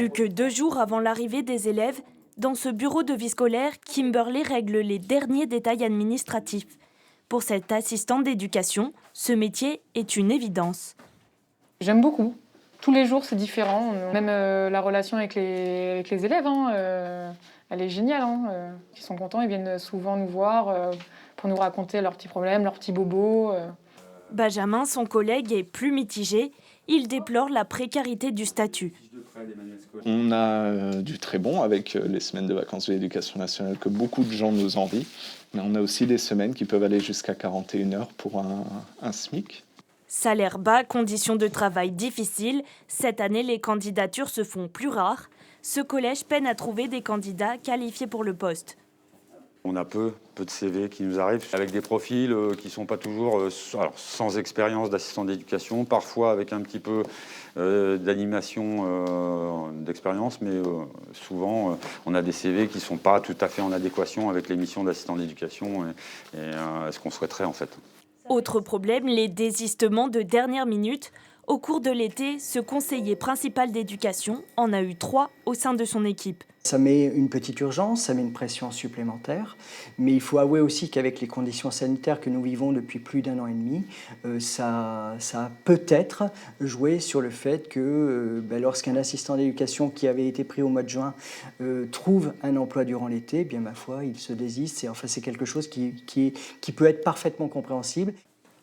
Plus que 2 jours avant l'arrivée des élèves, dans ce bureau de vie scolaire, Kimberley règle les derniers détails administratifs. Pour cette assistante d'éducation, ce métier est une évidence. J'aime beaucoup. Tous les jours, c'est différent. Même la relation avec les élèves, elle est géniale. Ils sont contents, ils viennent souvent nous voir pour nous raconter leurs petits problèmes, leurs petits bobos. Benjamin, son collègue, est plus mitigé. Il déplore la précarité du statut. On a du très bon avec les semaines de vacances de l'éducation nationale que beaucoup de gens nous envient. Mais on a aussi des semaines qui peuvent aller jusqu'à 41 heures pour un SMIC. Salaire bas, conditions de travail difficiles. Cette année, les candidatures se font plus rares. Ce collège peine à trouver des candidats qualifiés pour le poste. On a peu de CV qui nous arrivent avec des profils qui ne sont pas toujours sans expérience d'assistant d'éducation, parfois avec un petit peu d'animation d'expérience, mais souvent on a des CV qui ne sont pas tout à fait en adéquation avec les missions d'assistant d'éducation et ce qu'on souhaiterait en fait. Autre problème, les désistements de dernière minute. Au cours de l'été, ce conseiller principal d'éducation en a eu 3 au sein de son équipe. Ça met une petite urgence, ça met une pression supplémentaire, mais il faut avouer aussi qu'avec les conditions sanitaires que nous vivons depuis plus d'1 an et demi, ça a peut-être joué sur le fait que lorsqu'un assistant d'éducation qui avait été pris au mois de juin trouve un emploi durant l'été, bien ma foi, il se désiste. C'est quelque chose qui peut être parfaitement compréhensible.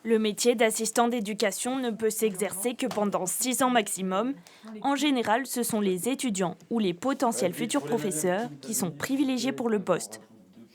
Le métier d'assistant d'éducation ne peut s'exercer que pendant 6 ans maximum. En général, ce sont les étudiants ou les potentiels futurs professeurs qui sont privilégiés pour le poste.